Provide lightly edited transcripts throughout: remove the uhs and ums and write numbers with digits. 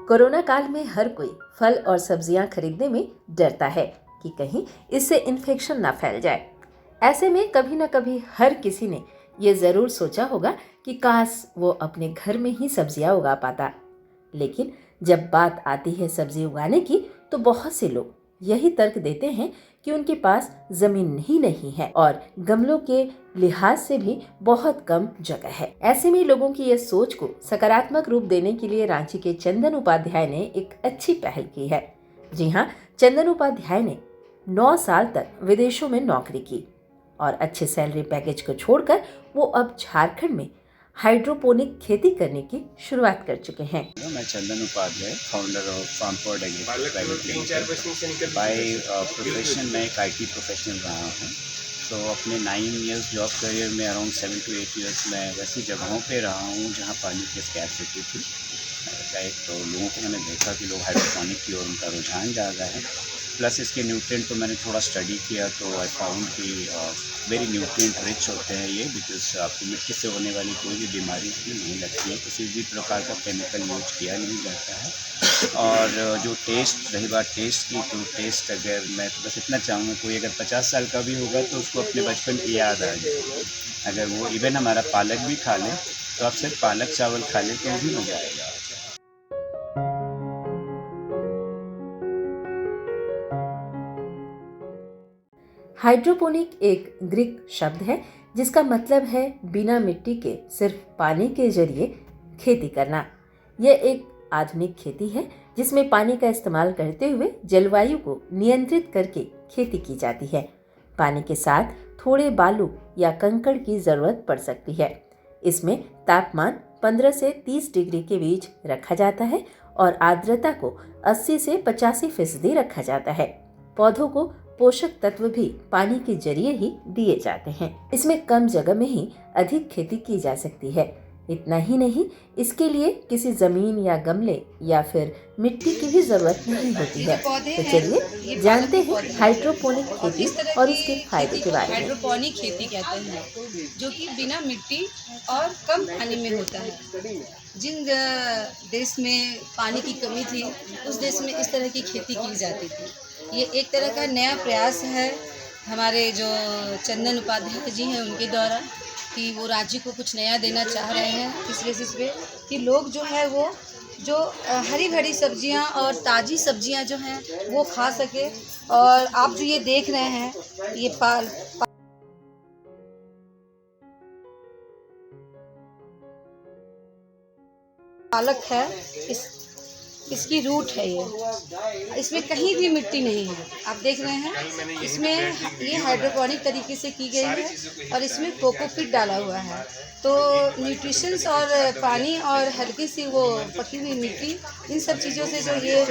Corona काल में हर कोई फल और सब्जियां खरीदने में डरता है कि कहीं इससे इन्फेक्शन ना फैल जाए। ऐसे में कभी न कभी हर किसी ने ये ज़रूर सोचा होगा कि काश वो अपने घर में ही सब्जियां उगा पाता। लेकिन जब बात आती है सब्जी उगाने की तो बहुत से लोग यही तर्क देते हैं कि उनके पास जमीन ही नहीं है और गमलों के लिहाज से भी बहुत कम जगह है। ऐसे में लोगों की यह सोच को सकारात्मक रूप देने के लिए रांची के चंदन उपाध्याय ने एक अच्छी पहल की है। जी हाँ, चंदन उपाध्याय ने 9 साल तक विदेशों में नौकरी की और अच्छे सैलरी पैकेज को छोड़कर वो अब झारखंड में हाइड्रोपोनिक खेती करने की शुरुआत कर चुके हैं। मैं Chandan Upadhyay, founder of farm for agriculture private limited. By profession मैं एक IT प्रोफेशनल रहा हूँ। तो अपने 9 इयर्स जॉब करियर में अराउंड 7 to 8 इयर्स मैं वैसी जगहों पे रहा हूँ जहाँ पानी की स्कैर्सिटी थी। लाइक तो लोगों को मैंने देखा कि लोग हाइड्रोपोनिक की ओर उनका रुझान ज़्यादा है। प्लस इसके न्यूट्रिएंट तो मैंने थोड़ा स्टडी किया तो आई फाउंड कि वेरी न्यूट्रिएंट रिच होते हैं ये, बिकॉज आपकी मिट्टी से होने वाली कोई भी बीमारी नहीं लगती है, किसी भी प्रकार का केमिकल यूज किया नहीं जाता है। और जो टेस्ट, रही बात टेस्ट की, तो टेस्ट अगर मैं तो बस इतना चाहूँगा कोई अगर 50 साल का भी होगा तो उसको अपने बचपन की याद आ जाए। अगर वो इवन हमारा पालक भी खा ले तो आप सिर्फ पालक चावल खा ले तो भी मज़ा आएगा। हाइड्रोपोनिक एक ग्रीक शब्द है जिसका मतलब है बिना मिट्टी के सिर्फ पानी के जरिए खेती करना। यह एक आधुनिक खेती है जिसमें पानी का इस्तेमाल करते हुए जलवायु को नियंत्रित करके खेती की जाती है। पानी के साथ थोड़े बालू या कंकड़ की जरूरत पड़ सकती है। इसमें तापमान 15 से 30 डिग्री के बीच रखा जाता है और आर्द्रता को 80 से 85% रखा जाता है। पौधों को पोषक तत्व भी पानी के जरिए ही दिए जाते हैं। इसमें कम जगह में ही अधिक खेती की जा सकती है। इतना ही नहीं, इसके लिए किसी जमीन या गमले या फिर मिट्टी की भी जरूरत नहीं होती है। तो चलिए जानते हैं हाइड्रोपोनिक खेती और उसके फायदे के बारे में। हाइड्रोपोनिक खेती कहते हैं जो कि बिना मिट्टी और कम पानी में होता है। जिन देश में पानी की कमी थी उस देश में इस तरह की खेती की जाती थी। ये एक तरह का नया प्रयास है हमारे जो चंदन उपाध्याय जी हैं उनके द्वारा, कि वो राज्य को कुछ नया देना चाह रहे हैं इस बेसिस पे कि लोग जो है वो जो हरी भरी सब्जियां और ताज़ी सब्जियां जो हैं वो खा सके। और आप जो ये देख रहे हैं ये पालक है, इसकी रूट है ये, इसमें कहीं भी मिट्टी नहीं है। आप देख रहे हैं इसमें ये हाइड्रोपोनिक तरीके से की गई है और इसमें कोकोपीट डाला हुआ है। तो न्यूट्रिशंस और पानी और हल्की सी वो पकी हुई मिट्टी, इन सब चीज़ों से जो ये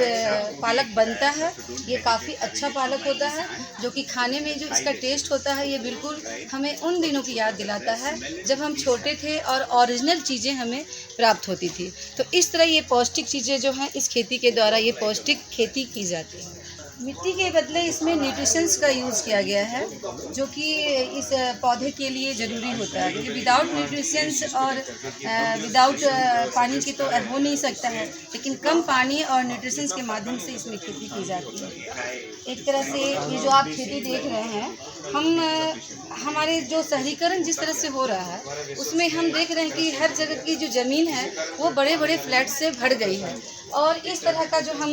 पालक बनता है ये काफ़ी अच्छा पालक होता है, जो कि खाने में जो इसका टेस्ट होता है ये बिल्कुल हमें उन दिनों की याद दिलाता है जब हम छोटे थे और ओरिजिनल चीज़ें हमें प्राप्त होती थी। तो इस तरह ये पौष्टिक चीज़ें जो हैं इस खेती के द्वारा ये पौष्टिक खेती की जाती है। मिट्टी के बदले इसमें न्यूट्रिशंस का यूज़ किया गया है जो कि इस पौधे के लिए ज़रूरी होता है, क्योंकि विदाउट न्यूट्रिशंस और विदाउट पानी के तो हो नहीं सकता है। लेकिन कम पानी और न्यूट्रिशंस के माध्यम से इसमें खेती की जाती है। एक तरह से ये जो आप खेती देख रहे हैं, हमारे जो शहरीकरण जिस तरह से हो रहा है उसमें हम देख रहे हैं कि हर जगह की जो ज़मीन है वो बड़े बड़े फ्लैट से भर गई है। और इस तरह का जो हम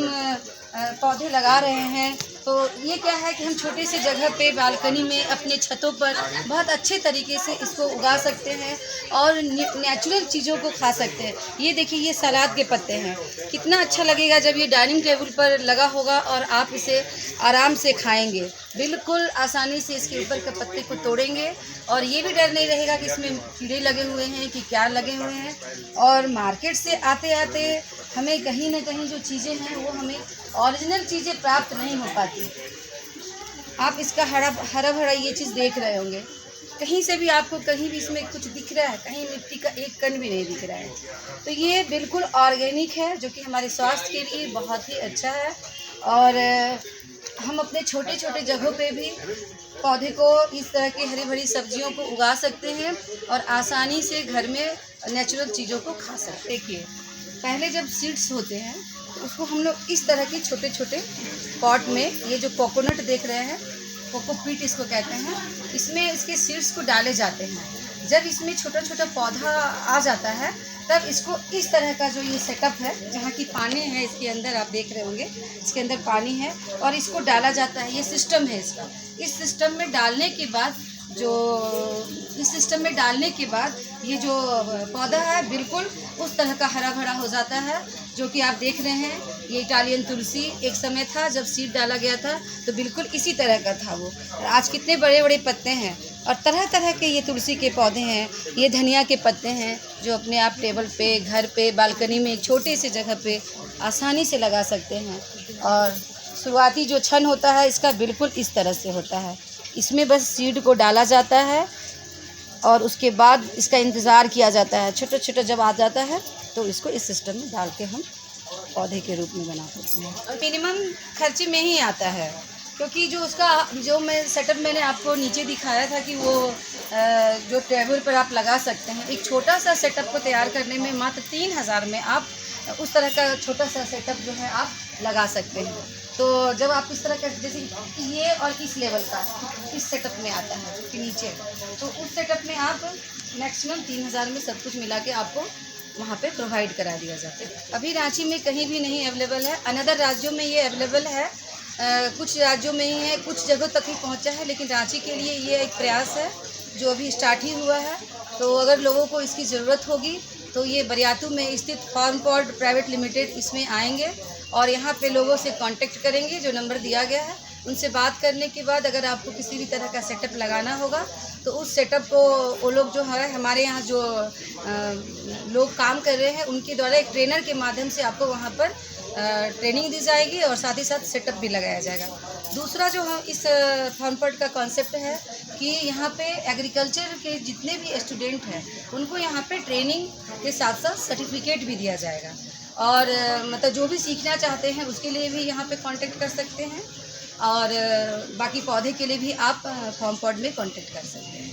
पौधे लगा रहे हैं तो ये क्या है कि हम छोटे से जगह पे बालकनी में अपने छतों पर बहुत अच्छे तरीके से इसको उगा सकते हैं और नेचुरल चीज़ों को खा सकते हैं। ये देखिए ये सलाद के पत्ते हैं, कितना अच्छा लगेगा जब ये डाइनिंग टेबल पर लगा होगा और आप इसे आराम से खाएंगे। बिल्कुल आसानी से इसके ऊपर के पत्ते को तोड़ेंगे और ये भी डर नहीं रहेगा कि इसमें कीड़े लगे हुए हैं कि क्या लगे हुए हैं। और मार्केट से आते आते हमें कहीं ना कहीं जो चीज़ें हैं वो हमें ओरिजिनल चीज़ें प्राप्त नहीं हो पाती। आप इसका हरा भरा ये चीज़ देख रहे होंगे, कहीं से भी आपको कहीं भी इसमें कुछ दिख रहा है, कहीं मिट्टी का एक कण भी नहीं दिख रहा है। तो ये बिल्कुल ऑर्गेनिक है जो कि हमारे स्वास्थ्य के लिए बहुत ही अच्छा है। और हम अपने छोटे छोटे जगहों पे भी पौधे को इस तरह की हरी भरी सब्जियों को उगा सकते हैं और आसानी से घर में नेचुरल चीज़ों को खा सकते हैं। देखिए पहले जब सीड्स होते हैं तो उसको हम लोग इस तरह के छोटे छोटे पॉट में, ये जो कोकोनट देख रहे हैं, कोकोपीट इसको कहते हैं, इसमें इसके सीड्स को डाले जाते हैं। जब इसमें छोटा छोटा पौधा आ जाता है तब इसको इस तरह का जो ये सेटअप है, जहाँ की पानी है इसके अंदर, आप देख रहे होंगे इसके अंदर पानी है, और इसको डाला जाता है। ये सिस्टम है इसका। इस सिस्टम में डालने के बाद ये जो पौधा है बिल्कुल उस तरह का हरा भरा हो जाता है, जो कि आप देख रहे हैं। ये इटालियन तुलसी एक समय था जब सीड डाला गया था तो बिल्कुल इसी तरह का था वो। आज कितने बड़े बड़े पत्ते हैं, और तरह तरह के ये तुलसी के पौधे हैं। ये धनिया के पत्ते हैं जो अपने आप टेबल पे, घर पे, बालकनी में एक छोटे से जगह पे आसानी से लगा सकते हैं। और शुरुआती जो छन होता है इसका बिल्कुल इस तरह से होता है। इसमें बस सीड को डाला जाता है और उसके बाद इसका इंतज़ार किया जाता है। छोटा छोटा जब आ जाता है तो इसको इस सिस्टम में डाल के हम पौधे के रूप में बना सकते हैं। और मिनिमम खर्चे में ही आता है, क्योंकि जो मैं सेटअप मैंने आपको नीचे दिखाया था कि वो जो टेबल पर आप लगा सकते हैं, एक छोटा सा सेटअप को तैयार करने में मात्र 3000 में आप उस तरह का छोटा सा सेटअप जो है आप लगा सकते हैं। तो जब आप इस तरह का, जैसे ये और इस लेवल का इस सेटअप में आता है कि नीचे, तो उस सेटअप में आप मैक्सिमम 3000 में सब कुछ मिला के आपको वहाँ पे प्रोवाइड करा दिया जाता है। अभी रांची में कहीं भी नहीं अवेलेबल है, अनदर राज्यों में ये अवेलेबल है, कुछ राज्यों में ही है, कुछ जगहों तक ही पहुँचा है, लेकिन रांची के लिए ये एक प्रयास है जो अभी स्टार्ट ही हुआ है। तो अगर लोगों को इसकी ज़रूरत होगी तो ये बरियातू में स्थित फार्म पॉड प्राइवेट लिमिटेड इसमें आएंगे और यहाँ पे लोगों से कांटेक्ट करेंगे, जो नंबर दिया गया है उनसे बात करने के बाद अगर आपको किसी भी तरह का सेटअप लगाना होगा तो उस सेटअप को वो लोग जो है हमारे यहाँ जो लोग काम कर रहे हैं उनके द्वारा एक ट्रेनर के माध्यम से आपको वहाँ पर ट्रेनिंग दी जाएगी और साथ ही साथ सेटअप भी लगाया जाएगा। दूसरा जो हम इस फार्म पॉड का कॉन्सेप्ट है कि यहाँ पे एग्रीकल्चर के जितने भी स्टूडेंट हैं उनको यहाँ पे ट्रेनिंग के साथ साथ सर्टिफिकेट भी दिया जाएगा, और मतलब जो भी सीखना चाहते हैं उसके लिए भी यहाँ पे कांटेक्ट कर सकते हैं, और बाकी पौधे के लिए भी आप फार्म पॉड में कांटेक्ट कर सकते हैं।